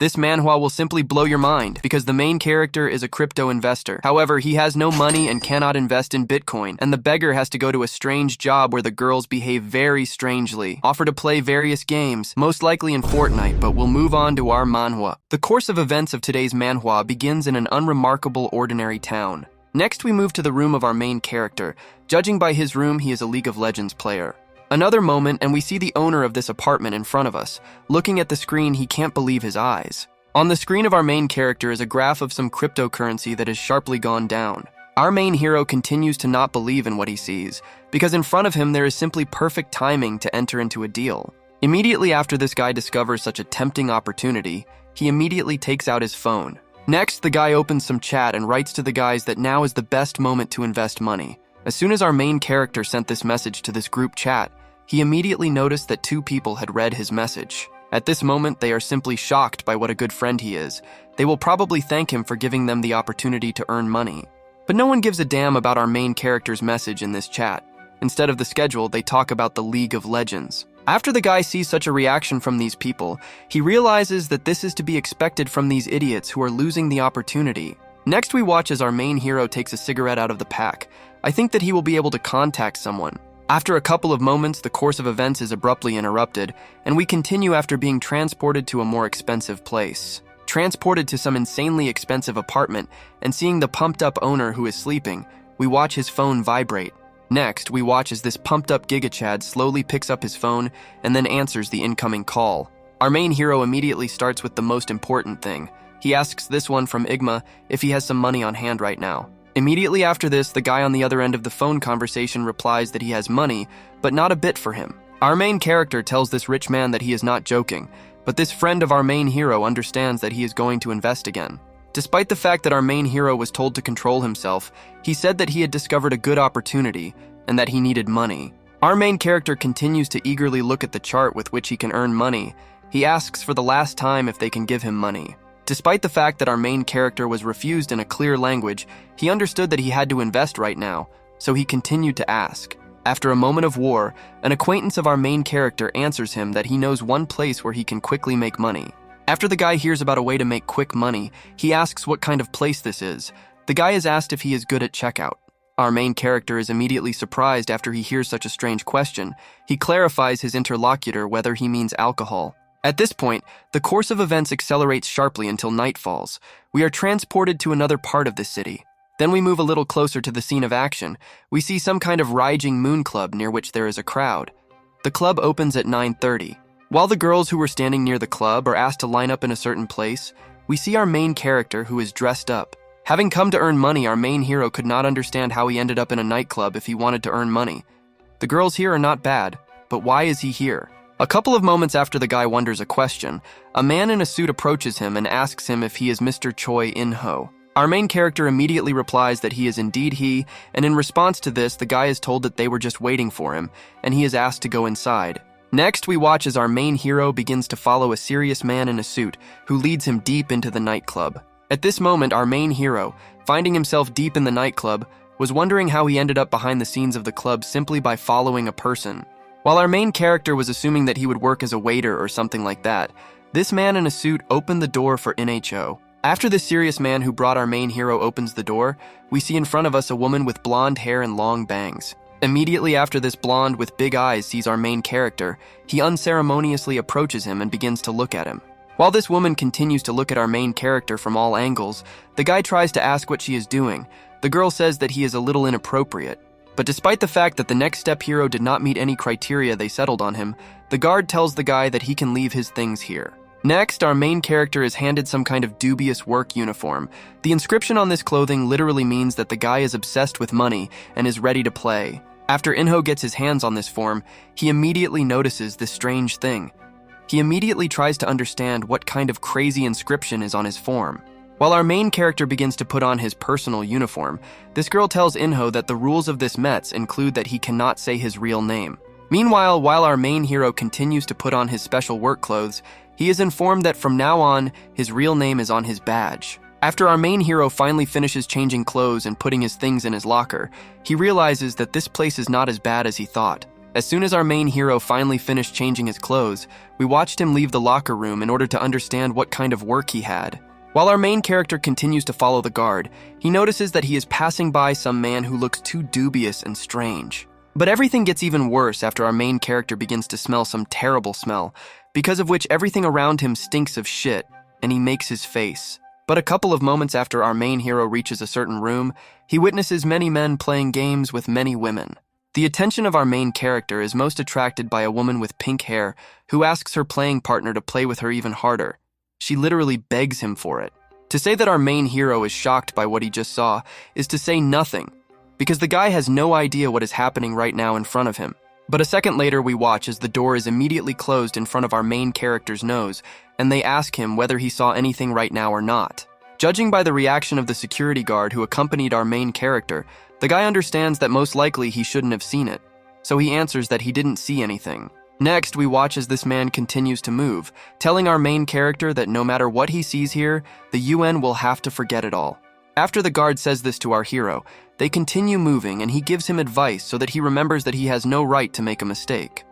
This manhwa will simply blow your mind because the main character is a crypto investor. However, he has no money and cannot invest in Bitcoin, and the beggar has to go to a strange job where the girls behave very strangely, offer to play various games, most likely in Fortnite, but we'll move on to our manhwa. The course of events of today's manhwa begins in an unremarkable ordinary town. Next, we move to the room of our main character. Judging by his room, he is a League of Legends player. Another moment, and we see the owner of this apartment in front of us. Looking at the screen, he can't believe his eyes. On the screen of our main character is a graph of some cryptocurrency that has sharply gone down. Our main hero continues to not believe in what he sees, because in front of him there is simply perfect timing to enter into a deal. Immediately after this guy discovers such a tempting opportunity, he immediately takes out his phone. Next, the guy opens some chat and writes to the guys that now is the best moment to invest money. As soon as our main character sent this message to this group chat, he immediately noticed that 2 people had read his message. At this moment, they are simply shocked by what a good friend he is. They will probably thank him for giving them the opportunity to earn money. But no one gives a damn about our main character's message in this chat. Instead of the schedule, they talk about the League of Legends. After the guy sees such a reaction from these people, he realizes that this is to be expected from these idiots who are losing the opportunity. Next, we watch as our main hero takes a cigarette out of the pack. I think that he will be able to contact someone. After a couple of moments, the course of events is abruptly interrupted, and we continue after being transported to a more expensive place. Transported to some insanely expensive apartment, and seeing the pumped-up owner who is sleeping, we watch his phone vibrate. Next, we watch as this pumped-up GigaChad slowly picks up his phone and then answers the incoming call. Our main hero immediately starts with the most important thing. He asks this one from Igma if he has some money on hand right now. Immediately after this, the guy on the other end of the phone conversation replies that he has money, but not a bit for him. Our main character tells this rich man that he is not joking, but this friend of our main hero understands that he is going to invest again. Despite the fact that our main hero was told to control himself, he said that he had discovered a good opportunity and that he needed money. Our main character continues to eagerly look at the chart with which he can earn money. He asks for the last time if they can give him money. Despite the fact that our main character was refused in a clear language, he understood that he had to invest right now, so he continued to ask. After a moment of war, an acquaintance of our main character answers him that he knows one place where he can quickly make money. After the guy hears about a way to make quick money, he asks what kind of place this is. The guy is asked if he is good at checkout. Our main character is immediately surprised after he hears such a strange question. He clarifies his interlocutor whether he means alcohol. At this point, the course of events accelerates sharply until night falls. We are transported to another part of the city. Then we move a little closer to the scene of action. We see some kind of raging moon club near which there is a crowd. The club opens at 9:30. While the girls who were standing near the club are asked to line up in a certain place, we see our main character who is dressed up. Having come to earn money, our main hero could not understand how he ended up in a nightclub if he wanted to earn money. The girls here are not bad, but why is he here? A couple of moments after the guy wonders a question, a man in a suit approaches him and asks him if he is Mr. Choi In-ho. Our main character immediately replies that he is indeed he, and in response to this, the guy is told that they were just waiting for him, and he is asked to go inside. Next, we watch as our main hero begins to follow a serious man in a suit who leads him deep into the nightclub. At this moment, our main hero, finding himself deep in the nightclub, was wondering how he ended up behind the scenes of the club simply by following a person. While our main character was assuming that he would work as a waiter or something like that, this man in a suit opened the door for NHO. After the serious man who brought our main hero opens the door, we see in front of us a woman with blonde hair and long bangs. Immediately after this blonde with big eyes sees our main character, he unceremoniously approaches him and begins to look at him. While this woman continues to look at our main character from all angles, the guy tries to ask what she is doing. The girl says that he is a little inappropriate. But despite the fact that the next step hero did not meet any criteria they settled on him, the guard tells the guy that he can leave his things here. Next, our main character is handed some kind of dubious work uniform. The inscription on this clothing literally means that the guy is obsessed with money and is ready to play. After In-ho gets his hands on this form, he immediately notices this strange thing. He immediately tries to understand what kind of crazy inscription is on his form. While our main character begins to put on his personal uniform, this girl tells In-ho that the rules of this Mets include that he cannot say his real name. Meanwhile, while our main hero continues to put on his special work clothes, he is informed that from now on, his real name is on his badge. After our main hero finally finishes changing clothes and putting his things in his locker, he realizes that this place is not as bad as he thought. As soon as our main hero finally finished changing his clothes, we watched him leave the locker room in order to understand what kind of work he had. While our main character continues to follow the guard, he notices that he is passing by some man who looks too dubious and strange. But everything gets even worse after our main character begins to smell some terrible smell, because of which everything around him stinks of shit, and he makes his face. But a couple of moments after our main hero reaches a certain room, he witnesses many men playing games with many women. The attention of our main character is most attracted by a woman with pink hair who asks her playing partner to play with her even harder. She literally begs him for it. To say that our main hero is shocked by what he just saw is to say nothing, because the guy has no idea what is happening right now in front of him. But a second later, we watch as the door is immediately closed in front of our main character's nose, and they ask him whether he saw anything right now or not. Judging by the reaction of the security guard who accompanied our main character, the guy understands that most likely he shouldn't have seen it, so he answers that he didn't see anything. Next, we watch as this man continues to move, telling our main character that no matter what he sees here, the UN will have to forget it all. After the guard says this to our hero, they continue moving and he gives him advice so that he remembers that he has no right to make a mistake.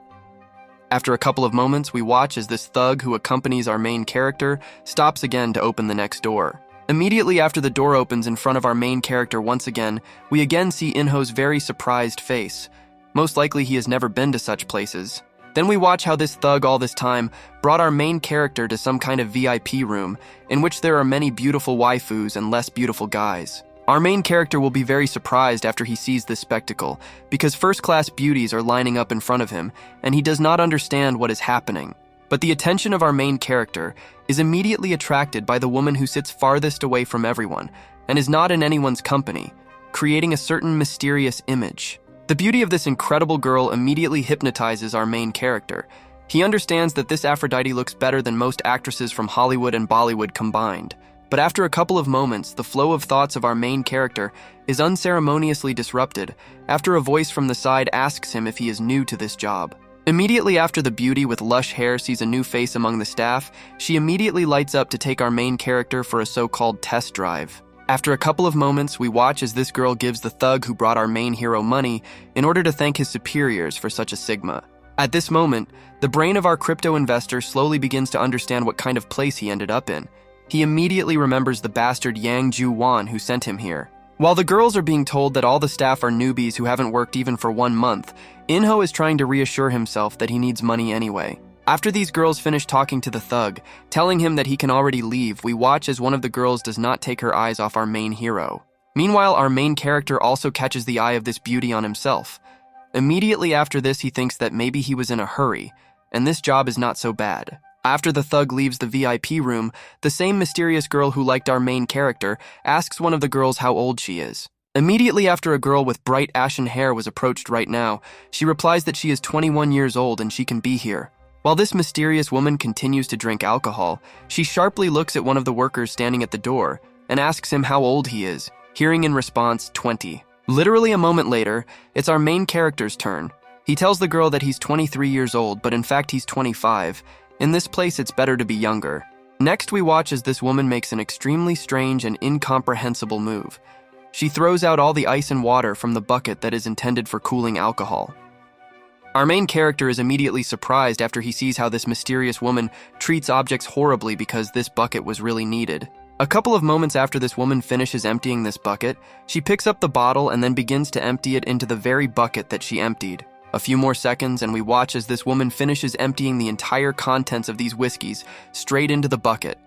After a couple of moments, we watch as this thug who accompanies our main character stops again to open the next door. Immediately after the door opens in front of our main character once again, we again see Inho's very surprised face. Most likely he has never been to such places. Then we watch how this thug all this time brought our main character to some kind of VIP room in which there are many beautiful waifus and less beautiful guys. Our main character will be very surprised after he sees this spectacle because first-class beauties are lining up in front of him and he does not understand what is happening. But the attention of our main character is immediately attracted by the woman who sits farthest away from everyone and is not in anyone's company, creating a certain mysterious image. The beauty of this incredible girl immediately hypnotizes our main character. He understands that this Aphrodite looks better than most actresses from Hollywood and Bollywood combined. But after a couple of moments, the flow of thoughts of our main character is unceremoniously disrupted after a voice from the side asks him if he is new to this job. Immediately after the beauty with lush hair sees a new face among the staff, she immediately lights up to take our main character for a so-called test drive. After a couple of moments, we watch as this girl gives the thug who brought our main hero money in order to thank his superiors for such a sigma. At this moment, the brain of our crypto investor slowly begins to understand what kind of place he ended up in. He immediately remembers the bastard Yang Ju-wan who sent him here. While the girls are being told that all the staff are newbies who haven't worked even for 1 month, Inho is trying to reassure himself that he needs money anyway. After these girls finish talking to the thug, telling him that he can already leave, we watch as one of the girls does not take her eyes off our main hero. Meanwhile, our main character also catches the eye of this beauty on himself. Immediately after this, he thinks that maybe he was in a hurry, and this job is not so bad. After the thug leaves the VIP room, the same mysterious girl who liked our main character asks one of the girls how old she is. Immediately after a girl with bright ashen hair was approached right now, she replies that she is 21 years old and she can be here. While this mysterious woman continues to drink alcohol, she sharply looks at one of the workers standing at the door and asks him how old he is, hearing in response 20. Literally a moment later, it's our main character's turn. He tells the girl that he's 23 years old, but in fact he's 25. In this place, it's better to be younger. Next, we watch as this woman makes an extremely strange and incomprehensible move. She throws out all the ice and water from the bucket that is intended for cooling alcohol. Our main character is immediately surprised after he sees how this mysterious woman treats objects horribly because this bucket was really needed. A couple of moments after this woman finishes emptying this bucket, she picks up the bottle and then begins to empty it into the very bucket that she emptied. A few more seconds and we watch as this woman finishes emptying the entire contents of these whiskeys straight into the bucket,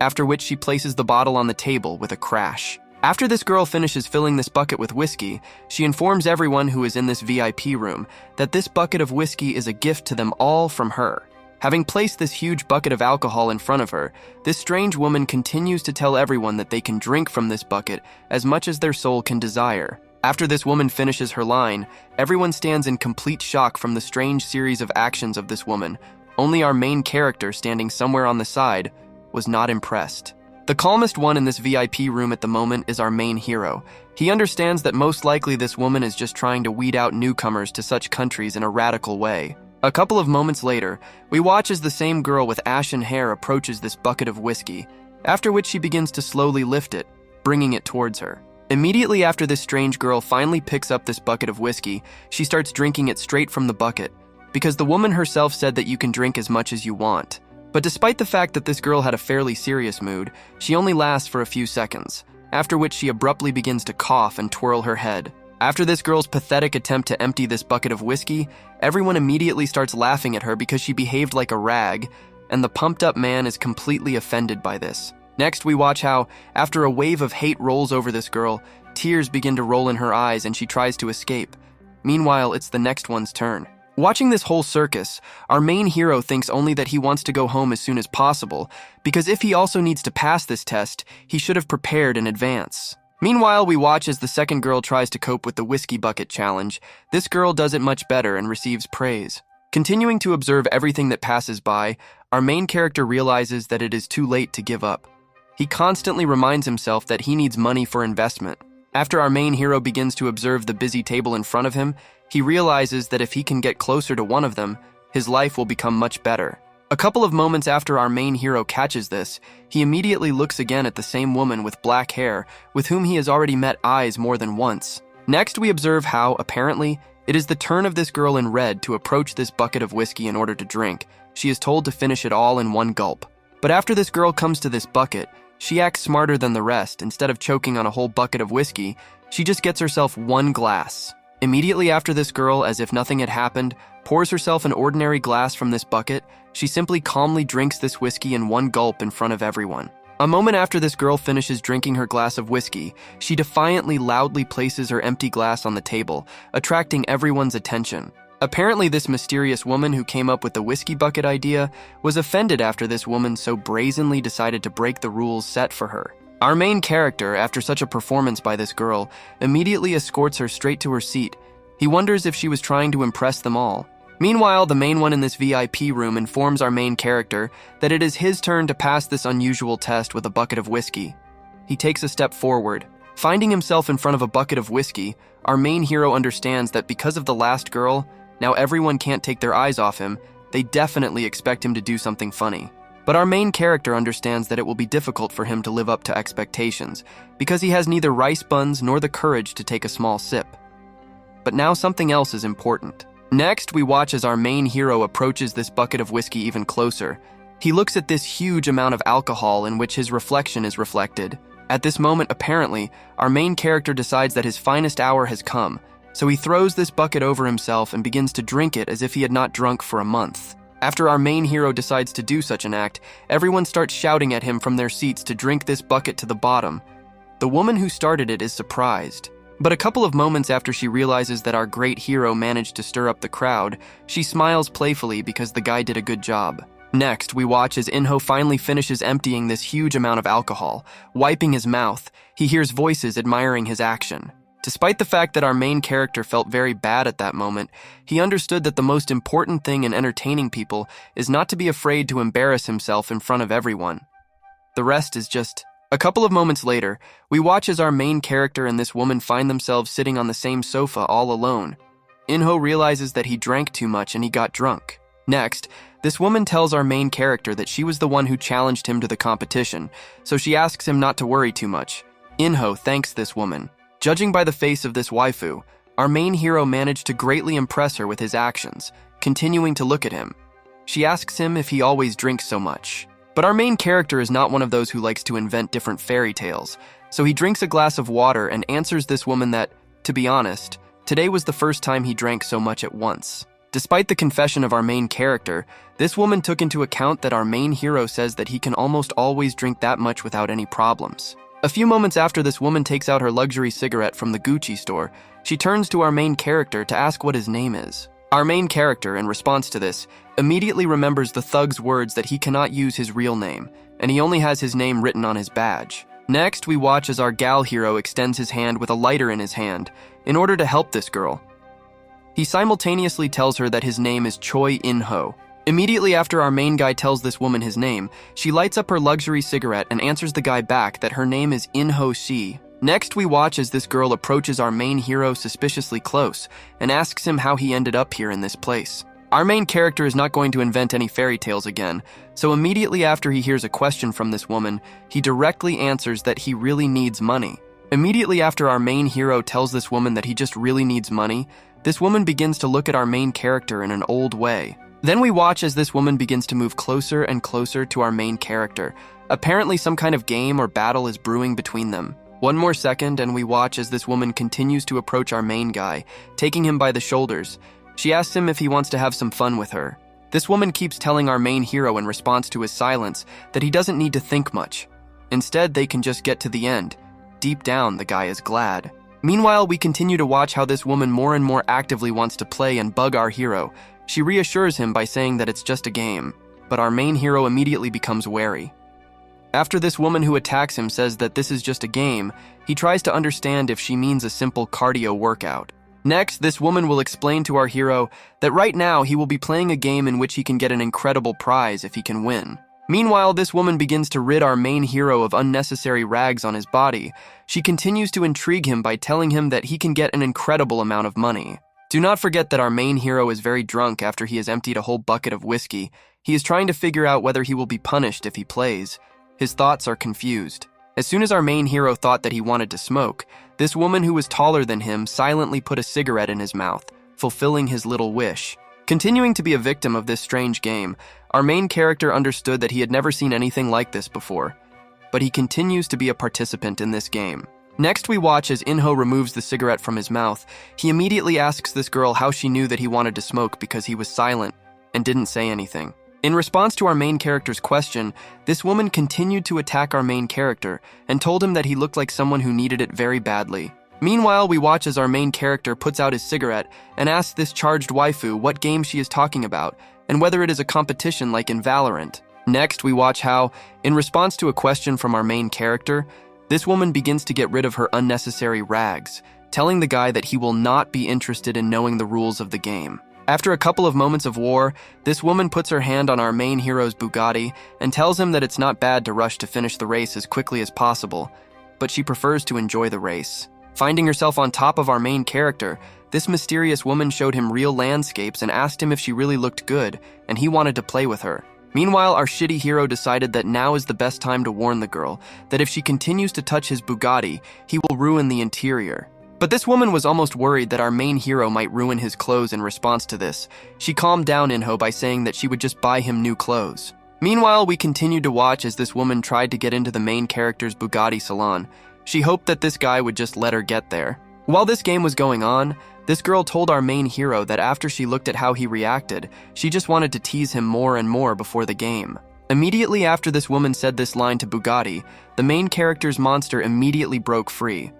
after which she places the bottle on the table with a crash. After this girl finishes filling this bucket with whiskey, she informs everyone who is in this VIP room that this bucket of whiskey is a gift to them all from her. Having placed this huge bucket of alcohol in front of her, this strange woman continues to tell everyone that they can drink from this bucket as much as their soul can desire. After this woman finishes her line, everyone stands in complete shock from the strange series of actions of this woman. Only our main character, standing somewhere on the side, was not impressed. The calmest one in this VIP room at the moment is our main hero. He understands that most likely this woman is just trying to weed out newcomers to such countries in a radical way. A couple of moments later, we watch as the same girl with ashen hair approaches this bucket of whiskey, after which she begins to slowly lift it, bringing it towards her. Immediately after this strange girl finally picks up this bucket of whiskey, she starts drinking it straight from the bucket, because the woman herself said that you can drink as much as you want. But despite the fact that this girl had a fairly serious mood, she only lasts for a few seconds, after which she abruptly begins to cough and twirl her head. After this girl's pathetic attempt to empty this bucket of whiskey, everyone immediately starts laughing at her because she behaved like a rag, and the pumped-up man is completely offended by this. Next, we watch how, after a wave of hate rolls over this girl, tears begin to roll in her eyes and she tries to escape. Meanwhile, it's the next one's turn. Watching this whole circus, our main hero thinks only that he wants to go home as soon as possible, because if he also needs to pass this test, he should have prepared in advance. Meanwhile, we watch as the second girl tries to cope with the whiskey bucket challenge. This girl does it much better and receives praise. Continuing to observe everything that passes by, our main character realizes that it is too late to give up. He constantly reminds himself that he needs money for investment. After our main hero begins to observe the busy table in front of him, he realizes that if he can get closer to one of them, his life will become much better. A couple of moments after our main hero catches this, he immediately looks again at the same woman with black hair, with whom he has already met eyes more than once. Next, we observe how, apparently, it is the turn of this girl in red to approach this bucket of whiskey in order to drink. She is told to finish it all in one gulp. But after this girl comes to this bucket, she acts smarter than the rest. Instead of choking on a whole bucket of whiskey, she just gets herself one glass. Immediately after this girl, as if nothing had happened, pours herself an ordinary glass from this bucket. She simply calmly drinks this whiskey in one gulp in front of everyone. A moment after this girl finishes drinking her glass of whiskey, she defiantly loudly places her empty glass on the table, attracting everyone's attention. Apparently, this mysterious woman who came up with the whiskey bucket idea was offended after this woman so brazenly decided to break the rules set for her. Our main character, after such a performance by this girl, immediately escorts her straight to her seat. He wonders if she was trying to impress them all. Meanwhile, the main one in this VIP room informs our main character that it is his turn to pass this unusual test with a bucket of whiskey. He takes a step forward. Finding himself in front of a bucket of whiskey, our main hero understands that because of the last girl, now everyone can't take their eyes off him. They definitely expect him to do something funny. But our main character understands that it will be difficult for him to live up to expectations, because he has neither rice buns nor the courage to take a small sip. But now something else is important. Next, we watch as our main hero approaches this bucket of whiskey even closer. He looks at this huge amount of alcohol in which his reflection is reflected. At this moment, apparently, our main character decides that his finest hour has come, so he throws this bucket over himself and begins to drink it as if he had not drunk for a month. After our main hero decides to do such an act, everyone starts shouting at him from their seats to drink this bucket to the bottom. The woman who started it is surprised. But a couple of moments after she realizes that our great hero managed to stir up the crowd, she smiles playfully because the guy did a good job. Next, we watch as Inho finally finishes emptying this huge amount of alcohol. Wiping his mouth, he hears voices admiring his action. Despite the fact that our main character felt very bad at that moment, he understood that the most important thing in entertaining people is not to be afraid to embarrass himself in front of everyone. The rest is just... A couple of moments later, we watch as our main character and this woman find themselves sitting on the same sofa all alone. Inho realizes that he drank too much and he got drunk. Next, this woman tells our main character that she was the one who challenged him to the competition, so she asks him not to worry too much. Inho thanks this woman. Judging by the face of this waifu, our main hero managed to greatly impress her with his actions, continuing to look at him. She asks him if he always drinks so much. But our main character is not one of those who likes to invent different fairy tales, so he drinks a glass of water and answers this woman that, to be honest, today was the first time he drank so much at once. Despite the confession of our main character, this woman took into account that our main hero says that he can almost always drink that much without any problems. A few moments after this woman takes out her luxury cigarette from the Gucci store, she turns to our main character to ask what his name is. Our main character, in response to this, immediately remembers the thug's words that he cannot use his real name, and he only has his name written on his badge. Next, we watch as our gal hero extends his hand with a lighter in his hand, in order to help this girl. He simultaneously tells her that his name is Choi In-ho. Immediately after our main guy tells this woman his name, she lights up her luxury cigarette and answers the guy back that her name is In-ho Shi. Next, we watch as this girl approaches our main hero suspiciously close and asks him how he ended up here in this place. Our main character is not going to invent any fairy tales again, so immediately after he hears a question from this woman, he directly answers that he really needs money. Immediately after our main hero tells this woman that he just really needs money, this woman begins to look at our main character in an old way. Then we watch as this woman begins to move closer and closer to our main character. Apparently some kind of game or battle is brewing between them. One more second and we watch as this woman continues to approach our main guy, taking him by the shoulders. She asks him if he wants to have some fun with her. This woman keeps telling our main hero in response to his silence that he doesn't need to think much. Instead, they can just get to the end. Deep down, the guy is glad. Meanwhile, we continue to watch how this woman more and more actively wants to play and bug our hero. She reassures him by saying that it's just a game, but our main hero immediately becomes wary. After this woman who attacks him says that this is just a game, he tries to understand if she means a simple cardio workout. Next, this woman will explain to our hero that right now he will be playing a game in which he can get an incredible prize if he can win. Meanwhile, this woman begins to rid our main hero of unnecessary rags on his body. She continues to intrigue him by telling him that he can get an incredible amount of money. Do not forget that our main hero is very drunk after he has emptied a whole bucket of whiskey. He is trying to figure out whether he will be punished if he plays. His thoughts are confused. As soon as our main hero thought that he wanted to smoke, this woman who was taller than him silently put a cigarette in his mouth, fulfilling his little wish. Continuing to be a victim of this strange game, our main character understood that he had never seen anything like this before, but he continues to be a participant in this game. Next, we watch as Inho removes the cigarette from his mouth. He immediately asks this girl how she knew that he wanted to smoke because he was silent and didn't say anything. In response to our main character's question, this woman continued to attack our main character and told him that he looked like someone who needed it very badly. Meanwhile, we watch as our main character puts out his cigarette and asks this charged waifu what game she is talking about and whether it is a competition like in Valorant. Next, we watch how, in response to a question from our main character, this woman begins to get rid of her unnecessary rags, telling the guy that he will not be interested in knowing the rules of the game. After a couple of moments of war, this woman puts her hand on our main hero's Bugatti and tells him that it's not bad to rush to finish the race as quickly as possible, but she prefers to enjoy the race. Finding herself on top of our main character, this mysterious woman showed him real landscapes and asked him if she really looked good, and he wanted to play with her. Meanwhile, our shitty hero decided that now is the best time to warn the girl that if she continues to touch his Bugatti, he will ruin the interior. But this woman was almost worried that our main hero might ruin his clothes in response to this. She calmed down Inho by saying that she would just buy him new clothes. Meanwhile, we continued to watch as this woman tried to get into the main character's Bugatti salon. She hoped that this guy would just let her get there. While this game was going on, this girl told our main hero that after she looked at how he reacted, she just wanted to tease him more and more before the game. Immediately after this woman said this line to Bugatti, the main character's monster immediately broke free.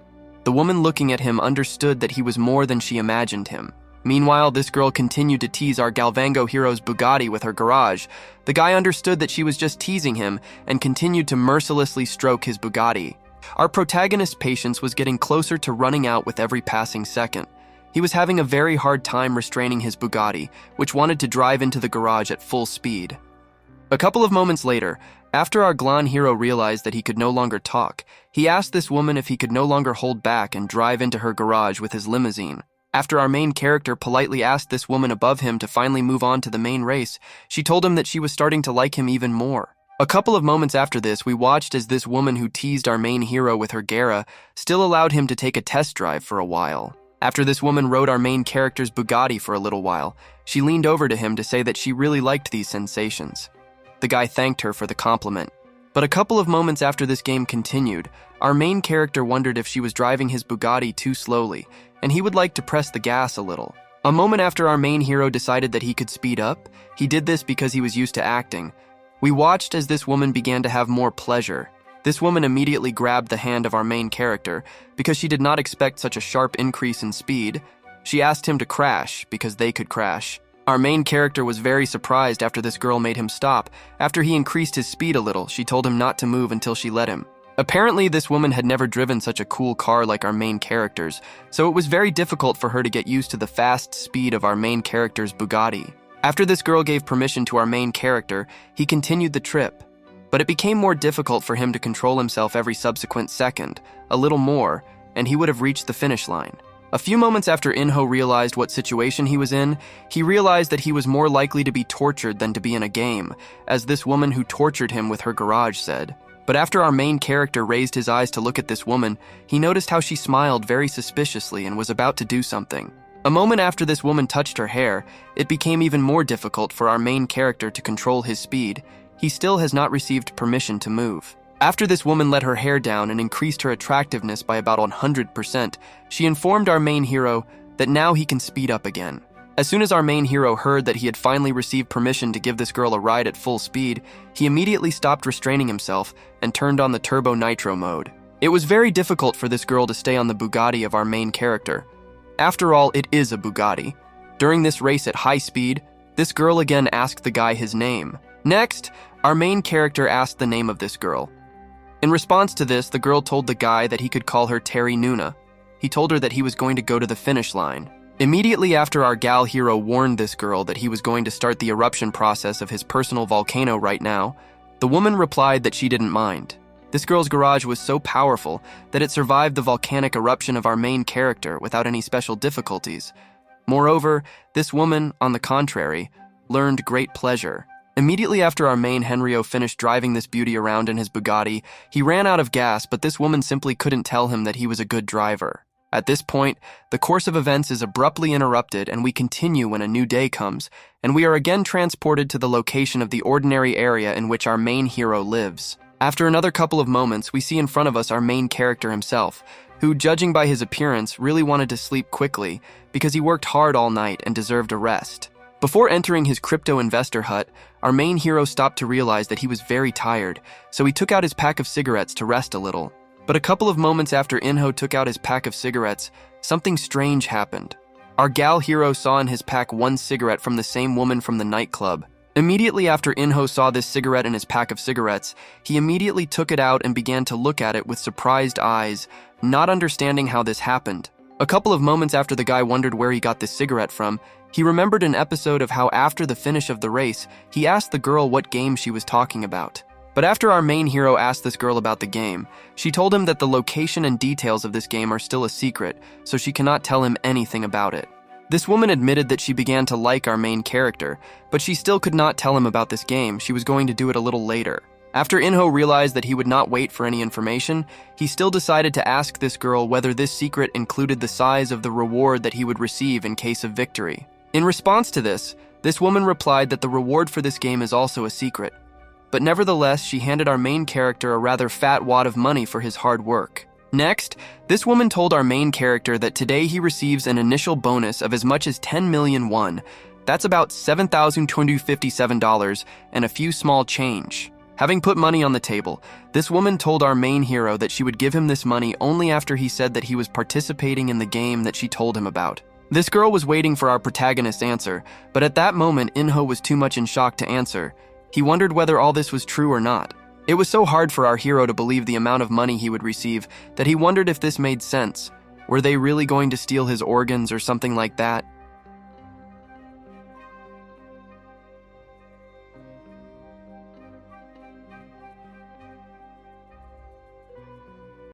The woman looking at him understood that he was more than she imagined him. Meanwhile, this girl continued to tease our Galvango hero's Bugatti with her garage. The guy understood that she was just teasing him and continued to mercilessly stroke his Bugatti. Our protagonist's patience was getting closer to running out with every passing second. He was having a very hard time restraining his Bugatti, which wanted to drive into the garage at full speed. A couple of moments later, after our Glan hero realized that he could no longer talk, he asked this woman if he could no longer hold back and drive into her garage with his limousine. After our main character politely asked this woman above him to finally move on to the main race, she told him that she was starting to like him even more. A couple of moments after this, we watched as this woman who teased our main hero with her Gara still allowed him to take a test drive for a while. After this woman rode our main character's Bugatti for a little while, she leaned over to him to say that she really liked these sensations. The guy thanked her for the compliment. But a couple of moments after this game continued, our main character wondered if she was driving his Bugatti too slowly, and he would like to press the gas a little. A moment after our main hero decided that he could speed up, he did this because he was used to acting. We watched as this woman began to have more pleasure. This woman immediately grabbed the hand of our main character because she did not expect such a sharp increase in speed. She asked him to crash because they could crash. Our main character was very surprised after this girl made him stop. After he increased his speed a little, she told him not to move until she let him. Apparently, this woman had never driven such a cool car like our main character's, so it was very difficult for her to get used to the fast speed of our main character's Bugatti. After this girl gave permission to our main character, he continued the trip. But it became more difficult for him to control himself every subsequent second, a little more, and he would have reached the finish line. A few moments after Inho realized what situation he was in, he realized that he was more likely to be tortured than to be in a game, as this woman who tortured him with her garage said. But after our main character raised his eyes to look at this woman, he noticed how she smiled very suspiciously and was about to do something. A moment after this woman touched her hair, it became even more difficult for our main character to control his speed. He still has not received permission to move. After this woman let her hair down and increased her attractiveness by about 100%, she informed our main hero that now he can speed up again. As soon as our main hero heard that he had finally received permission to give this girl a ride at full speed, he immediately stopped restraining himself and turned on the turbo nitro mode. It was very difficult for this girl to stay on the Bugatti of our main character. After all, it is a Bugatti. During this race at high speed, this girl again asked the guy his name. Next, our main character asked the name of this girl. In response to this, the girl told the guy that he could call her Terry Nuna. He told her that he was going to go to the finish line. Immediately after our gal hero warned this girl that he was going to start the eruption process of his personal volcano right now, the woman replied that she didn't mind. This girl's garage was so powerful that it survived the volcanic eruption of our main character without any special difficulties. Moreover, this woman, on the contrary, learned great pleasure. Immediately after our main Henrio finished driving this beauty around in his Bugatti, he ran out of gas, but this woman simply couldn't tell him that he was a good driver. At this point, the course of events is abruptly interrupted and we continue when a new day comes, and we are again transported to the location of the ordinary area in which our main hero lives. After another couple of moments, we see in front of us our main character himself, who, judging by his appearance, really wanted to sleep quickly because he worked hard all night and deserved a rest. Before entering his crypto investor hut, our main hero stopped to realize that he was very tired, so he took out his pack of cigarettes to rest a little. But a couple of moments after Inho took out his pack of cigarettes, something strange happened. Our gal hero saw in his pack one cigarette from the same woman from the nightclub. Immediately after Inho saw this cigarette in his pack of cigarettes, he immediately took it out and began to look at it with surprised eyes, not understanding how this happened. A couple of moments after the guy wondered where he got this cigarette from, he remembered an episode of how after the finish of the race, he asked the girl what game she was talking about. But after our main hero asked this girl about the game, she told him that the location and details of this game are still a secret, so she cannot tell him anything about it. This woman admitted that she began to like our main character, but she still could not tell him about this game. She was going to do it a little later. After Inho realized that he would not wait for any information, he still decided to ask this girl whether this secret included the size of the reward that he would receive in case of victory. In response to this woman replied that the reward for this game is also a secret. But nevertheless, she handed our main character a rather fat wad of money for his hard work. Next, this woman told our main character that today he receives an initial bonus of as much as 10 million won. That's about $7,257 and a few small change. Having put money on the table, this woman told our main hero that she would give him this money only after he said that he was participating in the game that she told him about. This girl was waiting for our protagonist's answer, but at that moment, Inho was too much in shock to answer. He wondered whether all this was true or not. It was so hard for our hero to believe the amount of money he would receive that he wondered if this made sense. Were they really going to steal his organs or something like that?